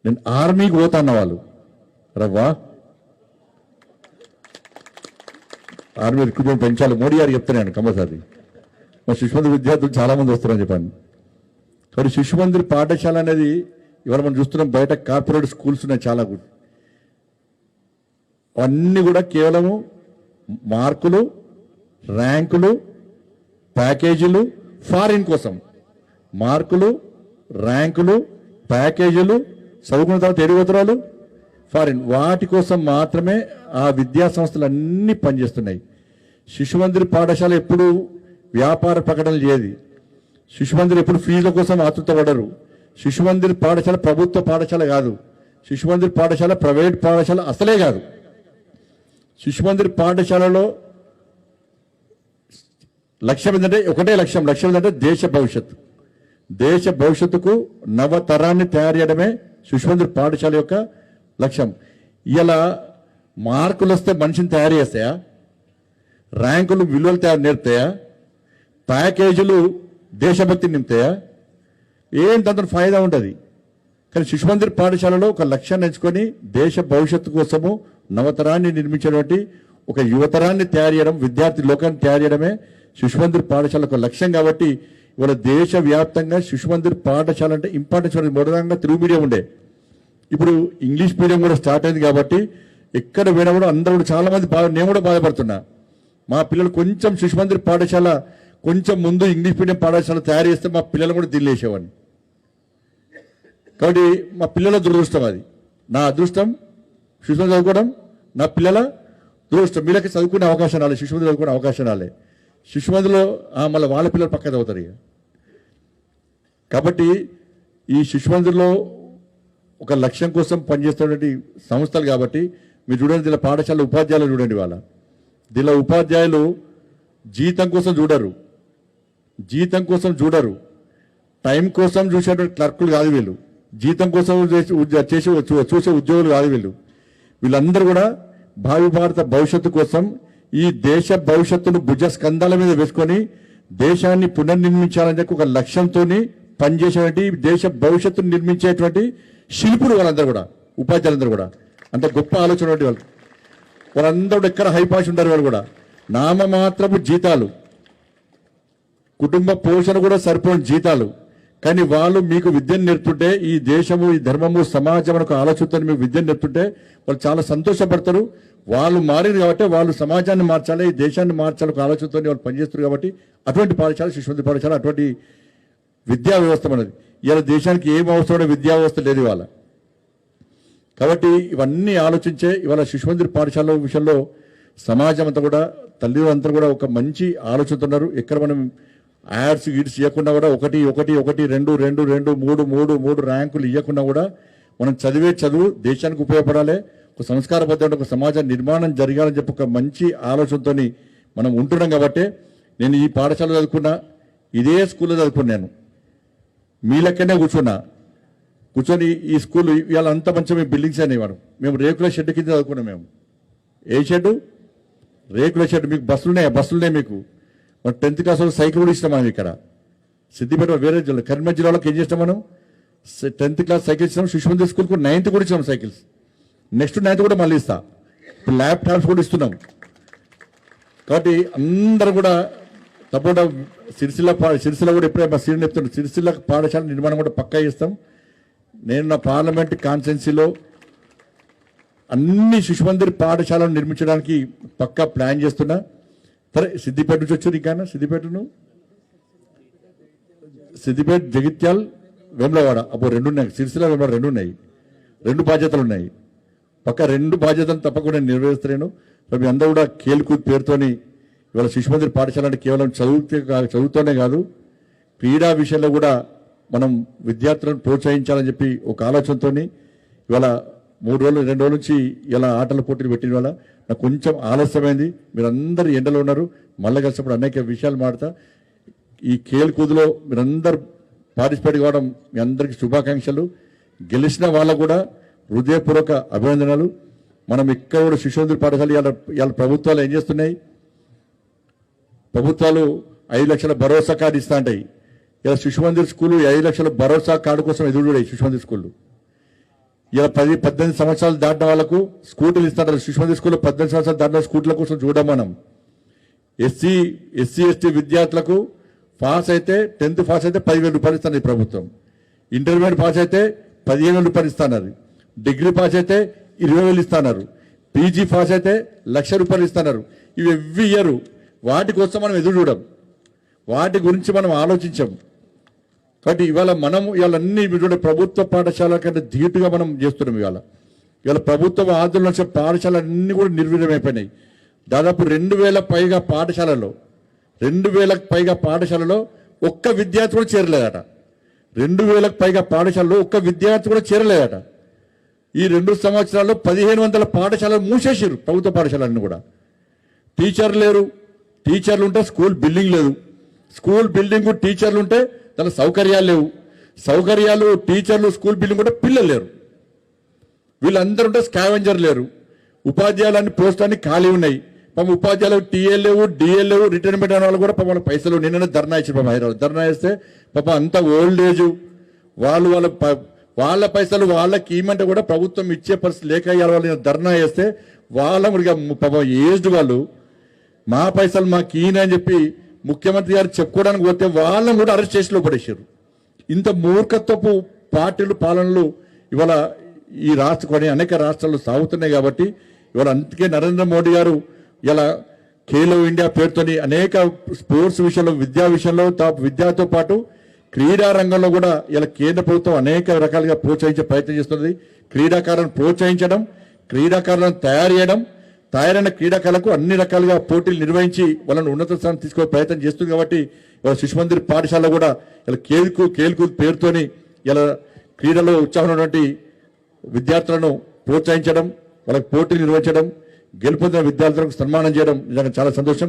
నేను ఆర్మీకి పోతా అన్న వాళ్ళు రవ్వా ఆర్మీ రిక్రూట్మెంట్ పెంచాలి మోడీ గారు చెప్తున్నాను కంపల్సరీ. మా శిశుమందిర్ విద్యార్థులు చాలామంది వస్తారని చెప్పాను. కాబట్టి శిశుమందిర్ పాఠశాల అనేది ఇవాళ మనం చూస్తున్నాం. బయట కార్పొరేట్ స్కూల్స్ ఉన్నాయి చాలా గుడ్. అవన్నీ కూడా కేవలము మార్కులు, ర్యాంకులు, ప్యాకేజీలు, ఫారిన్ కోసం. మార్కులు, ర్యాంకులు, ప్యాకేజీలు, చదువుకున్న తర్వాత ఎడుగుతరాలు, ఫారిన్, వాటి కోసం మాత్రమే ఆ విద్యా సంస్థలు అన్నీ పనిచేస్తున్నాయి. శిశుమందిర్ పాఠశాల ఎప్పుడు వ్యాపార ప్రకటనలు చేయదు. శిశుమందిర్ ఎప్పుడు ఫీజుల కోసం ఆతృతపడరు. శిశుమందిర్ పాఠశాల ప్రభుత్వ పాఠశాల కాదు. శిశుమందిర్ పాఠశాల ప్రైవేట్ పాఠశాల అసలే కాదు. శిశుమందిర్ పాఠశాలలో లక్ష్యం ఏంటంటే ఒకటే లక్ష్యం ఏంటంటే దేశ భవిష్యత్తు. దేశ భవిష్యత్తుకు నవతరాన్ని తయారు చేయడమే శిశుమందిర్ పాఠశాల యొక్క లక్ష్యం. ఇలా మార్కులు వస్తే మనిషిని తయారు చేస్తాయా? ర్యాంకులు విలువలు నేర్పుతాయా? ప్యాకేజీలు దేశభక్తిని నింపుతాయా? ఏంటంత ఫాయిదా ఉంటుంది. కానీ శిశుమందిర్ పాఠశాలలో ఒక లక్ష్యాన్ని ఎంచుకొని దేశ భవిష్యత్తు కోసము నవతరాన్ని నిర్మించేటువంటి ఒక యువతరాన్ని తయారు చేయడం, విద్యార్థి లోకాన్ని తయారు చేయడమే శిశుమందిర్ పాఠశాల ఒక లక్ష్యం. కాబట్టి ఇవాళ దేశవ్యాప్తంగా శిశుమందిర్ పాఠశాల అంటే ఇంపార్టెన్స్ ఉంటుంది. మొదలంగా తెలుగు మీడియం ఉండే, ఇప్పుడు ఇంగ్లీష్ మీడియం కూడా స్టార్ట్ అయింది. కాబట్టి ఎక్కడ పోయినా కూడా అందరూ కూడా చాలా మంది నేను కూడా బాధపడుతున్నా. మా పిల్లలు కొంచెం శిశుమందిర్ పాఠశాల కొంచెం ముందు ఇంగ్లీష్ మీడియం పాఠశాల తయారు చేస్తే మా పిల్లలు కూడా దిల్లేసేవాడిని. కాబట్టి మా పిల్లల దురదృష్టం అది. నా అదృష్టం శిశుమందిర్ చదువుకోవడం, నా పిల్లల దురదృష్టం. వీళ్ళకి చదువుకునే అవకాశం రాలే, శిశుమందిర్ చదువుకునే అవకాశం రాలే. శిశుమందిర్లో మళ్ళీ వాళ్ళ పిల్లలు పక్క చదువుతారు ఇక. కాబట్టి ఈ శిశుమందిర్లో ఒక లక్ష్యం కోసం పనిచేస్తున్నటువంటి సంస్థలు. కాబట్టి మీరు చూడండి, దీనిలో పాఠశాల ఉపాధ్యాయులు చూడండి. దీనిలో ఉపాధ్యాయులు జీతం కోసం చూడరు, టైం కోసం చూసేటువంటి క్లర్కులు కాదు వీళ్ళు. జీతం కోసం చూసే ఉద్యోగులు కాదు వీళ్ళు. వీళ్ళందరూ కూడా భావి భారత భవిష్యత్తు కోసం ఈ దేశ భవిష్యత్తును భుజ స్కంధాల మీద వేసుకొని దేశాన్ని పునర్నిర్మించాలని చెప్పి ఒక లక్ష్యంతో పనిచేసేటువంటి దేశ భవిష్యత్తును నిర్మించేటువంటి శిల్పులు వాళ్ళందరూ కూడా, ఉపాధ్యాయులందరూ కూడా. అంత గొప్ప ఆలోచన వాళ్ళు. వాళ్ళందరూ ఎక్కడ హైపాష్ ఉంటారు. వాళ్ళు కూడా నామమాత్రపు జీతాలు, కుటుంబ పోషణ కూడా సరిపోయిన జీతాలు. కానీ వాళ్ళు మీకు విద్యను నేర్పుతుంటే, ఈ దేశము, ఈ ధర్మము, సమాజం ఒక ఆలోచనతో మీకు విద్యను నేర్పుతుంటే వాళ్ళు చాలా సంతోషపడతారు. వాళ్ళు మారింది కాబట్టి వాళ్ళు సమాజాన్ని మార్చాలి, ఈ దేశాన్ని మార్చాలి ఒక ఆలోచనతో వాళ్ళు పనిచేస్తారు. కాబట్టి అటువంటి పాఠశాల శిశుమందిర్ పాఠశాల, అటువంటి విద్యా వ్యవస్థ మనది. ఇవాళ దేశానికి ఏం అవసరమైన విద్యా వ్యవస్థ లేదు ఇవాళ. కాబట్టి ఇవన్నీ ఆలోచించే ఇవాళ శిశుమందిర్ పాఠశాల విషయంలో సమాజం అంతా కూడా, తల్లిదండ్రులంతా కూడా ఒక మంచి ఆలోచనతున్నారు. ఎక్కడ మనం యాడ్స్ గిడ్స్ ఇవ్వకుండా కూడా 1 1 1 2 2 2 3 3 3 ర్యాంకులు ఇవ్వకుండా కూడా మనం చదివే చదువు దేశానికి ఉపయోగపడాలి, ఒక సంస్కారబద్ధమైన ఒక సమాజ నిర్మాణం జరగాలని చెప్పి ఒక మంచి ఆలోచనతో మనం ఉంటున్నాం. కాబట్టి నేను ఈ పాఠశాల చదువుకున్నా, ఇదే స్కూల్లో చదువుకున్నాను. మీ లెక్కనే కూర్చొని ఈ స్కూల్ ఇవాళ అంత మంచిగా బిల్డింగ్స్ అనేవాడు. మేము రేకుల షెడ్ కింద చదువుకున్నాం. మేము ఏ షెడ్? రేకుల షెడ్. మీకు బస్సులున్నాయి మీకు. మన 10th క్లాస్ వాళ్ళు సైకిల్ కూడా ఇస్తాం మనం ఇక్కడ సిద్దిపేట. వేరే జిల్లా కరీంనగర్ జిల్లాలోకి ఏం చేస్తాం మనం? 10th క్లాస్ సైకిల్ ఇస్తాం. శిశుమందిర్ స్కూల్కు 9th కూడా ఇచ్చాం సైకిల్స్. నెక్స్ట్ 9th కూడా మళ్ళీ ఇస్తా. ఇప్పుడు ల్యాప్టాప్స్ కూడా ఇస్తున్నాం. కాబట్టి అందరూ కూడా తప్పకుండా సిరిసిల్ల కూడా ఎప్పుడైనా మా సీనియర్ చెప్తున్నాం, సిరిసిల్ల పాఠశాల నిర్మాణం కూడా పక్కా చేస్తాం. నేను నా పార్లమెంట్ కాన్స్టిట్యున్సీలో అన్ని శిశుమందిర్ పాఠశాలను నిర్మించడానికి పక్కా ప్లాన్ చేస్తున్నా. సరే, సిద్దిపేట నుంచి వచ్చారు. ఇంకా సిద్దిపేట, జగిత్యాల్, వేములవాడ, అప్పుడు 2 ఉన్నాయి. సిరిసిల్ల, వేములవాడ 2 ఉన్నాయి. 2 బాధ్యతలు ఉన్నాయి. పక్క 2 బాధ్యతలు తప్పకుండా నెరవేరుస్తాను. మీ అందరూ కూడా ఖేల్కూద్ పేరుతోని ఇవాళ శిశుమందిర్ పాఠశాల అంటే కేవలం చదువుతోనే కాదు, క్రీడా విషయంలో కూడా మనం విద్యార్థులను ప్రోత్సహించాలని చెప్పి ఒక ఆలోచనతో ఇవాళ 2 రోజుల నుంచి ఇలా ఆటల పోటీలు పెట్టిన వల్ల నాకు కొంచెం ఆలస్యమైంది. మీరందరూ ఎండలో ఉన్నారు. మళ్ళీ కలిసినప్పుడు అనేక విషయాలు మాడతా. ఈ ఖేల్కూద్లో మీరందరూ పార్టిసిపేట్ కావడం మీ అందరికీ శుభాకాంక్షలు. గెలిచిన వాళ్ళకు కూడా హృదయపూర్వక అభినందనలు. మనం ఇక్కడ కూడా శిశుమందిర్ పాఠశాల ఇవాళ ప్రభుత్వాలు ఏం చేస్తున్నాయి? ప్రభుత్వాలు 5 లక్షల భరోసా కార్డు ఇస్తా ఉంటాయి. ఇలా శిశుమందిర్ స్కూలు 5 లక్షల భరోసా కార్డు కోసం ఎదురు చూడాయి శిశుమందిర్ స్కూళ్ళు. ఇలా 18 సంవత్సరాలు దాటిన వాళ్ళకు స్కూటీలు ఇస్తున్నారు. శిశుమంది స్కూల్లో 18 సంవత్సరాలు దాటిన స్కూటీల కోసం చూడడం మనం. ఎస్సీ ఎస్టీ విద్యార్థులకు పాస్ అయితే 10th పాస్ అయితే 10,000 రూపాయలు ఇస్తున్నారు ఈ ప్రభుత్వం. ఇంటర్మీడియట్ పాస్ అయితే 15,000 రూపాయలు ఇస్తున్నారు. డిగ్రీ పాస్ అయితే 20,000 ఇస్తున్నారు. పీజీ పాస్ అయితే 1,00,000 రూపాయలు ఇస్తున్నారు. ఇవి ఎవ్రీ ఇయర్. వాటి కోసం మనం ఎదురు చూడం, వాటి గురించి మనం ఆలోచించాం. కాబట్టి ఇవాళ అన్ని ప్రభుత్వ పాఠశాల కంటే ధీటుగా మనం చేస్తున్నాం. ఇవాళ ప్రభుత్వ ఆధునిక వచ్చే పాఠశాలన్నీ కూడా నిర్వీర్యమైపోయినాయి. దాదాపు 2,000 పైగా పాఠశాలలో 2,000 పైగా పాఠశాలలో ఒక్క విద్యార్థి కూడా చేరలేదట. 2,000 పైగా పాఠశాలలో ఒక్క విద్యార్థి కూడా చేరలేదట. ఈ 2 సంవత్సరాల్లో 1,500 పాఠశాలలు మూసేసారు. ప్రభుత్వ పాఠశాలన్నీ కూడా టీచర్లు లేరు. టీచర్లు ఉంటే స్కూల్ బిల్డింగ్ లేదు. స్కూల్ బిల్డింగ్ టీచర్లు ఉంటే దాని సౌకర్యాలు లేవు. సౌకర్యాలు టీచర్లు స్కూల్ బిల్డింగ్ ఉంటే పిల్లలు లేరు. వీళ్ళందరూ ఉంటే స్కావెంజర్ లేరు. ఉపాధ్యాయులన్నీ పోస్టులన్నీ ఖాళీ ఉన్నాయి. పాపం ఉపాధ్యాయులు టీఏ లేవు, డిఏ లేవు. రిటైర్మెంట్ అయిన వాళ్ళు కూడా పాపం పైసలు నిన్న ధర్నా ఇచ్చారు. పాపం హైదరాబాద్ ధర్నా చేస్తే పాపం అంత ఓల్డ్ ఏజ్ వాళ్ళ పైసలు వాళ్ళకి ఇవ్వమంటే కూడా ప్రభుత్వం ఇచ్చే పరిస్థితి లేక వాళ్ళు ధర్నా చేస్తే వాళ్ళ పాపం ఏజ్డ్ వాళ్ళు మా పైసలు మాకు ఈయన అని చెప్పి ముఖ్యమంత్రి గారు చెప్పుకోవడానికి పోతే వాళ్ళని కూడా అరెస్ట్ చేసి పడేశారు. ఇంత మూర్ఖత్వపు పార్టీలు పాలనలు ఇవాళ ఈ రాష్ట్రం అనేక రాష్ట్రాలు సాగుతున్నాయి. కాబట్టి ఇవాళ అందుకే నరేంద్ర మోడీ గారు ఇలా ఖేలో ఇండియా పేరుతోని అనేక స్పోర్ట్స్ విషయంలో, విద్యా విషయంలో, విద్యతో పాటు క్రీడా రంగంలో కూడా ఇలా కేంద్ర ప్రభుత్వం అనేక రకాలుగా ప్రోత్సహించే ప్రయత్నం చేస్తుంది. క్రీడాకారులను ప్రోత్సహించడం, క్రీడాకారులను తయారు చేయడం, తయారైన క్రీడాకారులకు అన్ని రకాలుగా పోటీలు నిర్వహించి వాళ్ళని ఉన్నత స్థానం తీసుకునే ప్రయత్నం చేస్తుంది. కాబట్టి ఇవాళ శిశుమందిర్ పాఠశాల కూడా ఇలా కేల్కూద్ పేరుతోని ఇలా క్రీడలో ఉత్సాహం ఉన్నటువంటి విద్యార్థులను ప్రోత్సహించడం, వాళ్ళకి పోటీలు నిర్వహించడం, గెలుపొందిన విద్యార్థులకు సన్మానం చేయడం నిజంగా చాలా సంతోషం.